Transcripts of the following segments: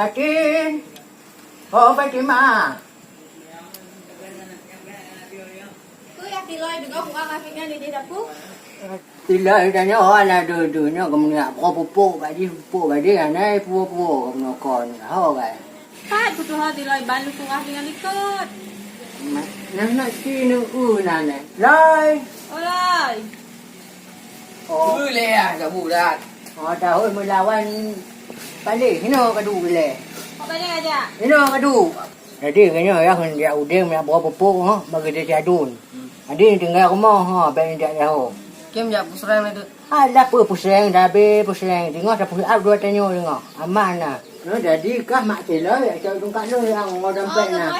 Fatin. Oh, Fatimah. Ku ya tiloi juga buka kakinya di dapur. Tilai tanya orang lah dua-duanya kamu nak pupuk badi anai pupuk kamu kon. Hao kan. Pat ku tuh tiloi balu ku kakinya likut. Nak sini nane. Lai. Olai. Oh. Boleh ah, tak bulat. Oh, tahu melawan balik. Hino kadu boleh. Kau banyak aja. Hino kadu. Jadi kena ya dia udang nak bawa pupuk ha bagi dia adun. Ada tinggal rumah ha baik dia tahu. Kem jak pusrang itu. Ada apa pusing dah be pusing. Tengok dah pusing dua tanya tengok. Aman lah. No jadi kah mak tela ya cak tungkak no yang orang dompet nah.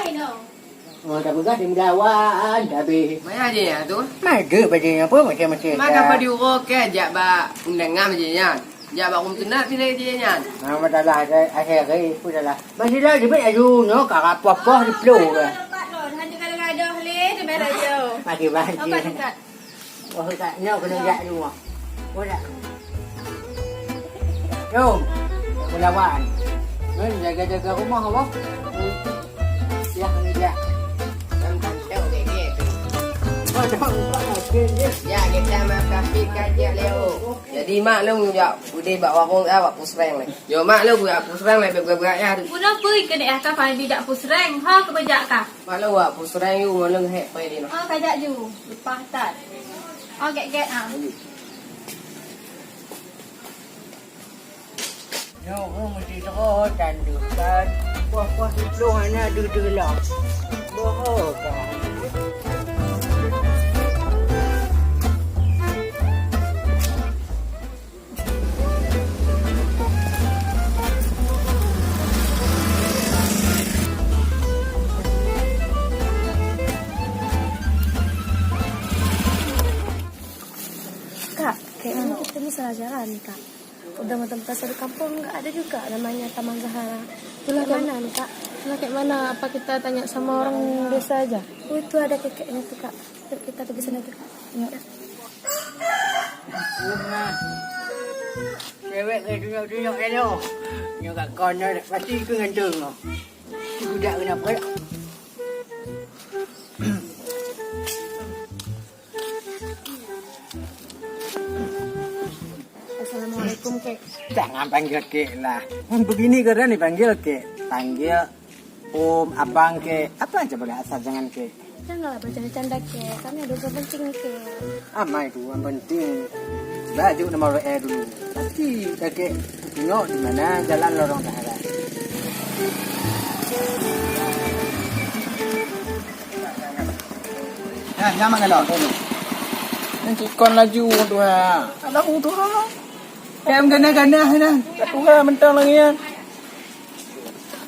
Oh dah begas dia melawan dah be. Mana aja ya tu? Ada bajunya apa macam-macam. Maka apa diurut ke jak ba undangan aja ya. Jak ba kum tunat pilih dia nya. Ah madalah akhir hari pun dah. Masih lah dia buat aju no kak apa-apa di flow ke. Hanya kalau ada leh dia bayar aja. Mati banci. Apa dekat? Oh tak no kena jak dulu. Oh dah. Jom. Melawan. Men jaga-jaga rumah apa? Ya ya. Nam kan teu de dia tu. Oh dah buat okey je. Ya kita mak kasih kaji leo. Jadi mak lu jak udah bawa wong awak pusrang le. Yo mak lu buat pusrang le berak ya. Puna pui ke dek ka pai tidak pusreng. Ha ke bejak ka? Mak lu buat pusrang yu ngeleng hek pai dia. Ha kajak ju. Lepas tat. Oh get ah. No, mesti terus dan dekat. Puas-puas di flow hanya ada lah. Bohong kan. Kak, kayaknya kita ini salah jalan nih kak. Udah tempat di kampung nggak ada juga namanya Taman Zahara. Itulah kayak mana nih kak? Itulah kayak mana? Apa kita tanya sama orang desa aja? Oh itu ada kekeknya tuh kak. Yuk kita pergi sana tuh kak. Ya. Cewek ke tunjuk-tunjuk elok. Yang kat corner pasti ke gantung tu. Budak kenapa? Assalamualaikum kek. Jangan panggil kek lah. Begini kerana dipanggil kek. Panggil om, abang kek. Apa aja boleh asal jangan kek. Janganlah bercanda-canda kek. Kami ada urusan penting nih kek. Ama itu yang penting. Baju nama WA dulu. Pasti kek tengok di mana jalan lorong Sahara. Jangan kalau nanti kon laju tu ha. Alah tu ha. Kem gana-gana nah. Tu ha mentang lagi ya.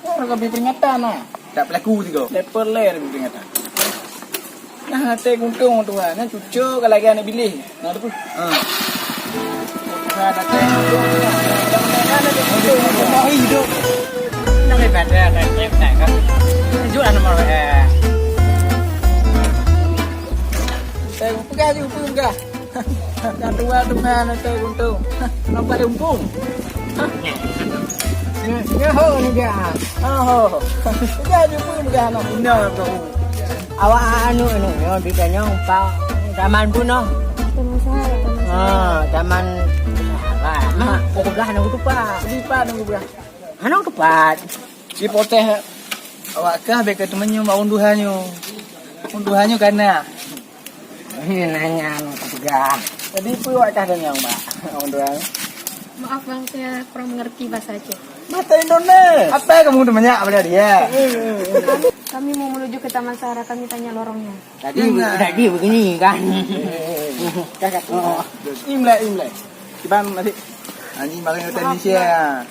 Orang kau peringatan nah. Tak berlaku juga. Leper ler peringatan. Nah, teh kuntung tu ha. Nah cucu kalau lagi anak pilih. Nah tu. Ha. Ha dah teh. Jangan hidup. Nak ibadah kek tak kan. Tunjuk nama WA. Saya pegah je pegah. Dan tua Tuhan saya untung. Nampak dia umpung. Ya ho ni dia. Oh. Pegah je pegah nak bina tu. Awak anu yo ditanya pak taman pun no. Taman Zahara. Taman Sahara. Mak pegah nak tupat. Lipat nunggu pegah. Anu tupat. Di poteh awak kah beka temannya mau unduhannya. Unduhannya kana. Ini nanya anu pegah. Jadi pu awak cah dan yang mbak. Unduhan. Maaf bang, saya kurang mengerti bahasa Aceh. Mata Indonesia. Apa kamu udah banyak pada dia? Kami mau menuju ke Taman Zahara, kami tanya lorongnya. Tadi begini kan. Imlek. Gimana nanti? Ini makan Indonesia.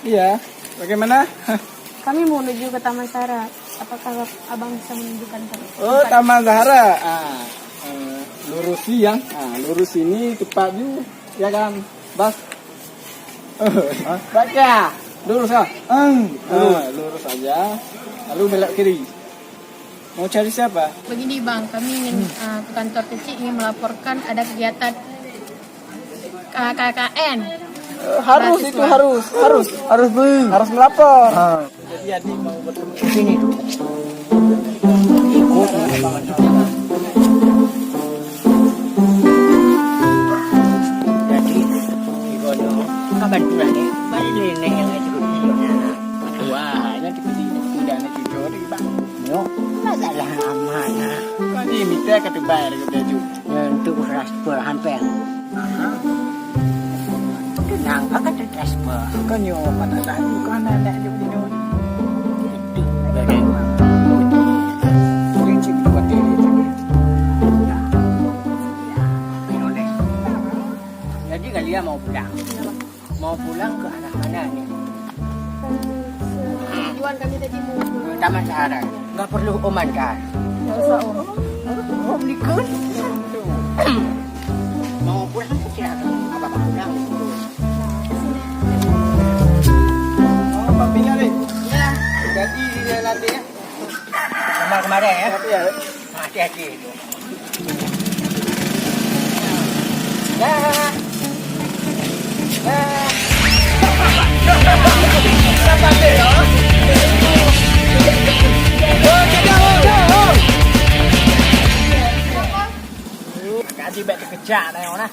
Iya. Bagaimana? Kami mau menuju ke Taman Zahara. Apakah abang bisa menunjukkan kami? Oh, Taman Zahara. Lurus siang. Lurus ini tepat ju, ya kan? Bas. Baca. Lurus ah. Lurus aja. Lalu belok kiri. Mau cari siapa? Begini bang, kami ingin ke kantor kecil ingin melaporkan ada kegiatan KKN. Harus itu harus melapor. Jadi adik mau bertemu. Sini tu. Ikut. Jadi, ibu kau bantu lagi. Balik ni yang itu dia. Wah, nanti pergi tidak nak cuci lagi bang. No, masalah amanah. Kau ni minta kata bayar ke baju. Untuk transfer hampir. Tenang, akan transfer. Kau ni apa tak tahu kau nak dia punya. Jadi, Prinsip tu buat dia. jadi kalian mau pulang. Mau pulang ke arah mana ni? Tujuan kami tadi mau Taman Sahara. Enggak perlu Oman kan? nggak usah om. Om nikah. Mau pulang ke siapa? Apa pulang? Oh, Pak Pingat ni. Ya. Jadi dia nanti ya. Sama kemarin ya? Tapi ya. Hati-hati itu. Dah. Dah. Kasih baik kejak dah orang nah.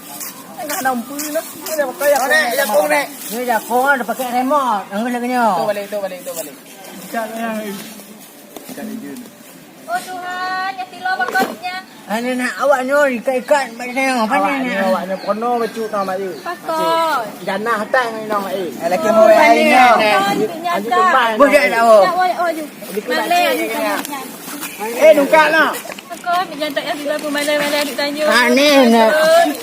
Nak nampu lah. Dia pakai apa? Ni jakung ni. Ni jakung ada pakai remote. Angkat lagi ni. Tu balik. Kejak yang. Kejak je. Oh Tuhan, ya tilo bakatnya. Ani nak awak ni ikat-ikat macam ni. Apa ni? Awaknya pono becu nama dia. Pakot. Jannah hatai dengan nama dia. Laki mau air ni. Anjing tumbang. Boleh tak tahu? Ya, oh, ju. Malay adik tanya. Nungkak lah. Pakot, menjantak ya tilo pun malay adik tanya. Ni nak.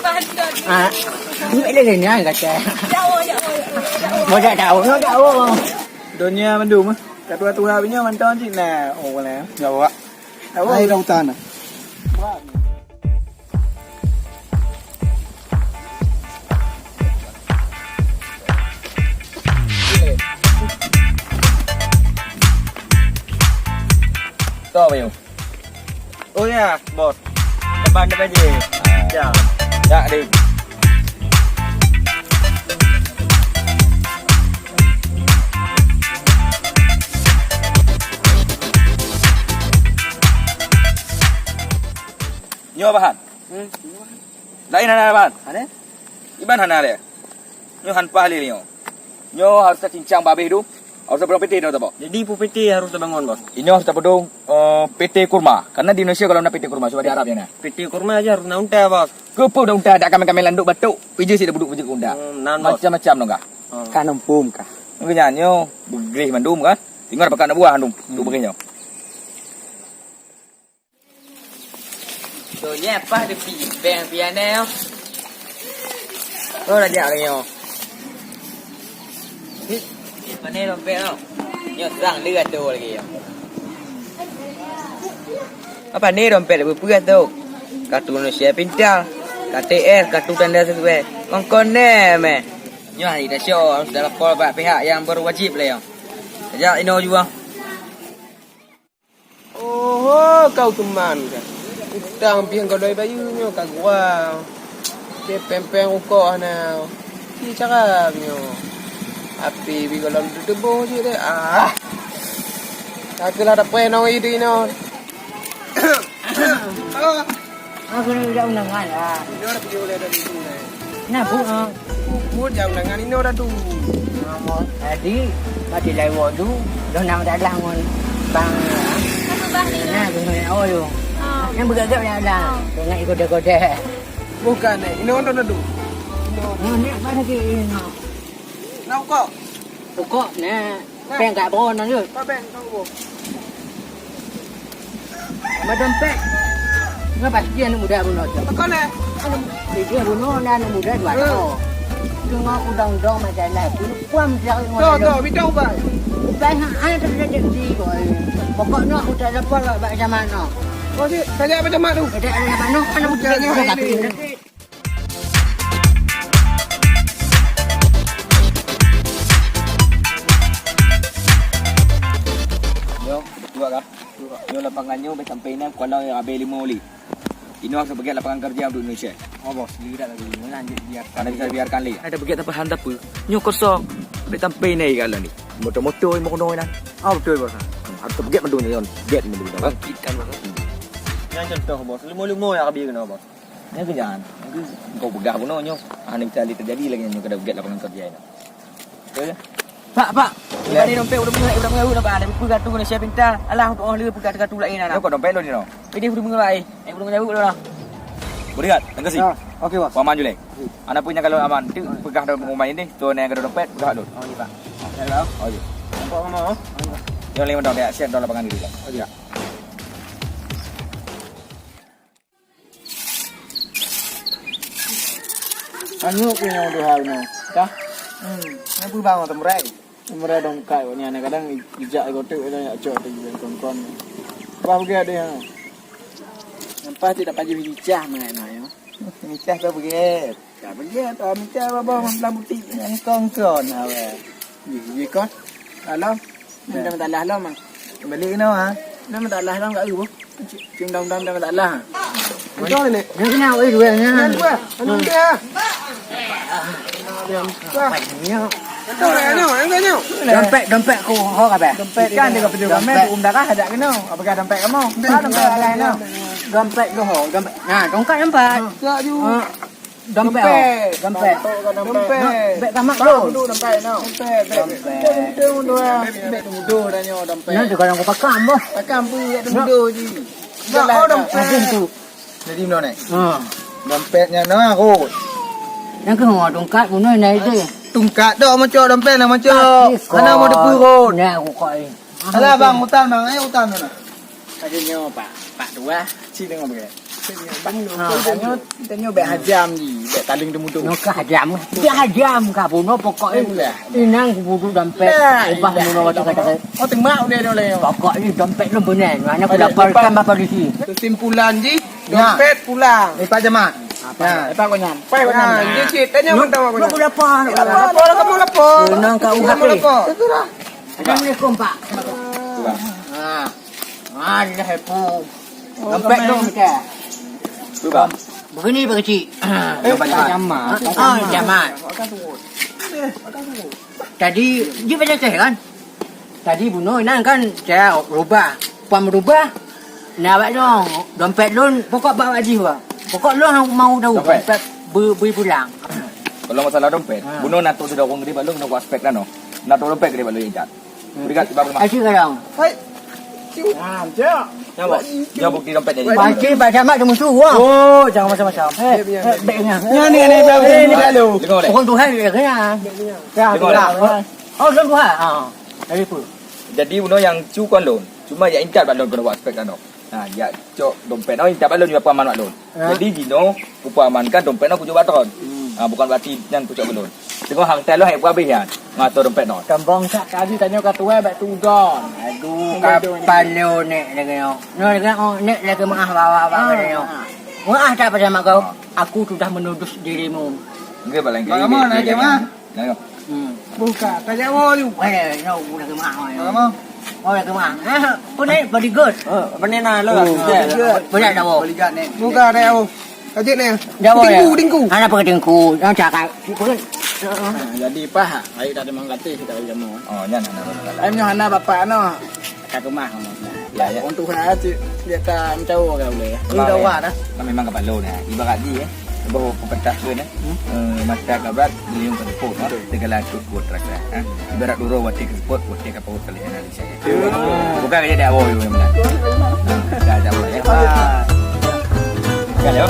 Pakot. Ah. Ni lagi ni kata. Ya. Boleh tahu, no tahu. Dunia mendum ah. Ketua-tua punya mantan cik nah. Oh boleh. Jawab. Ai dah hutan. Tahu bayang. Oh ya, bos. Teman apa je? Ya. Ya, dek. Nyo bahan. Lain hana bahan. Ada? Iban hana le. Nyo han pahli nyo. Nyo harus cincang babe tu. Harus berapa PT tu tak? Jadi PT harus terbangun bos. Ini harus terpedung PT kurma. Karena di Indonesia kalau nak PT kurma sebab di Arab ya. PT kurma aja harus nak unta bos. Kepo dah unta dak kami landuk batuk. Pija sih dah duduk pija unda. Nan bos. Macam-macam dong kah? Kan umpum kah. Ngenya nyo begrih mandum kan. Tinggal pakai nak buah handum. Tu begini. Tu ni apa dia bang piano. Oh dah jak lagi yo. Mana dompet tau? Nyo serang dia tu lagi yo. Apa ni dompet berperat tu? Kartu Indonesia pintar. KTR, kartu tanda sesuai. Kongkon me. Nyo hari dah show harus dalam call pihak yang berwajib lah yo. Sejak ino juga. Oh, kau teman kan. Utang piang kau doi bayunya kau gua. Ke pempeng uko ana. Ki cara nyo. Api bi kalau debo je deh. Ah. Aku lah dapat nong ide no. Aku ni dah undangan lah. Ini dah pergi oleh dari tu. Nah, bu. Mu jauh dengan ini dah tu. Tadi mati lewat tu, dah nak dalam pun bang. Satu bah ni. Nah, dengan oh yo. Yang bergagap yang ada. Dengan ikut-ikut. Bukan ini orang dah tu. Ni apa lagi ni? Nak kau? Pokok nah, peng kat bawah nak tu. Kau bang kau. Macam pek. Enggak pasti anak muda pun nak. Kau ni. Dia bunuh anak muda dua tahun. Cuma udang-udang macam lah. Puam jauh Kau bidang apa? Banyak anak terjadi di koi. Pokoknya aku tak dapat macam mana. Kau si tanya macam mana tu? Ada anak mana? Anak muda ni tak pilih. Nyo, dua kah? Nyo lapangannya sampai ni Kuala Rabe 5 oli. Ini harus pergi lapangan kerja untuk Indonesia. Oh bos, lihat lagi. Lanjut biar. Karena bisa biarkan lagi. Ada pergi tempat handa pun. Nyo kosong. Sampai ni kalau ni. motor-motor yang mau nan. Betul bos. Harus terget mendu ni on. Get mendu dah. Bangkitkan bos. Yang contoh bos. Limo-limo yang kabir kena bos. Ni kerjaan. Kau begah pun nyo. Ni kali terjadi lagi nyo kena get lapangan kerja ni. Betul. Pak. Tadi dompet udah mengawu nampak ada buku kartu kena share pintar. Alah untuk orang lihat kartu lain Ni nak. kau dompet lo ni no. Ini udah mengawu. Udah mengawu dah. Berikat, terima kasih. Okey bos. Paman Julek. Anak punya kalau aman, tu pegah dalam rumah ini, tu naik ke dompet, pegah dulu. Oh, ni Pak. Hello. Oh, ya. Nampak mana? Yang lima dompet, siap dalam lapangan diri lah. Oh, ya. Anu punya udah hal no. Dah. Apa bang atau merai? Merai dong kai ni kadang ijak gotek ada acok tu kon-kon. Apa pergi ada yang nampak tidak pagi ijah mana ya. Ijah tu pergi. Tak pergi tak ijah bang dalam butik yang kon-kon awe. Ni kon. Alam. Minta minta lah alam. Balik kena ha. Nak minta lah alam kat lu. Cium dam-dam dah minta lah. Betul ni. Yang kena oi dua nya. Anu dia. Dompet ku hok apa? Dompet kan dia pergi kamu darah ada kena. Apa kah dompet kamu? Dompet ada kena. Dompet ku hok, dompet. Nah, dompet dompet. Tak ju. Dompet. Dompet kamak tu. Dompet no. Dompet. Dompet mudo dah nyo dompet. Nah, kalau aku pakam boh. Pakam pu mudo ji. Oh, dompet tu. Jadi mana ni? Ha. Dompetnya no aku. Yang ke hok dompet puno nai tu. Tungkat dah macam dompet lah macam. Mana mau dipurut. Nah, aku koi. Alah bang hutan bang, ayo hutan mana? Tanya pak dua, si dengan begini. Tanya bek hajam ni, bek taling demuduk. Nó ka hajam. Dia hajam ka puno pokoknya. Inang ku budu dompet. Ubah puno kata. Oh temak dia dah le. Pokoknya dompet lu benar. Mana aku laporkan ba polisi. Kesimpulan ji, dompet pulang. Pak Jamat. Nah, Pak kau nyampai kau nyampai. Dia cik, tanya mentau aku nyampai. Aku lapor. Lapor kamu lapor. Inang ka Kamu lapor. Assalamualaikum Pak. Ni dah hepu. Dompet lu macam. Tu bang. Begini berkecil. Jamat. Jamat. Tadi dia macam tu kan? Tadi bunuh nang kan saya rubah. Puan merubah. Nak buat dong. Dompet lu pokok bawa haji ba. Pokok lu mau tahu dompet beri pulang. Kalau masalah dompet, bunuh nak tu sudah orang gede balung nak aspek kan no. Nak tu dompet gede balung ijat. Berikat tiba rumah. Asyik kadang. Hai. Cak. Nampak? Dia bukti dompet jadi. Pakcik Pak Jamat dia musuh orang. Oh, jangan macam-macam. Baiknya. Ni lalu. Dengar boleh. Orang Tuhan dia kena. Dengar boleh. Oh, orang Tuhan. Dari pun. Jadi bunuh yang cukup loan. Cuma yang incat balung kena buat aspek kan no. Nah, ya cok dompet no incat balung juga paman balung. Jadi Dino ku amankan dompet no ku coba tron. Bukan berarti yang ku coba balung. Tengok hang tel lo hai habis kan. Ngatur dompet no. Kampung sak tadi tanya kat tuai bak tudon. Aduh, kapan lu nek lagi no. No lagi nek lagi maaf bawa dia. Maaf tak pada mak kau. Aku sudah menuduh dirimu. Enggak balang gini. Kamu nak ke mana? Nah, Buka. Tanya mau lu. Eh, no, lagi maaf. Kamu? Oh, lagi maaf. Pun very good. Benih na lo. Boleh dah bawa. Balikat ni. Buka dah aku. Kajik ni. Dah bawa. Dingku. Anak pakai dingku. Jangan cakap. Jadi pah, ayo dah memang latih kita jamu. oh nyan. Ayo nyana bapak no. Kat rumah kamu. Ya. Untuk hati dia tak tahu kau boleh. Ini dah wah dah. Memang kapal lo nah. Ibarat dia baru pepetas tu nah. Mata kabat beliau ke depot no. Segala cukup truk nah. Ibarat duro wati ke spot wati ke paut kali analisa. Bukan aja dah awal memang. Dah jauh ya. Kalau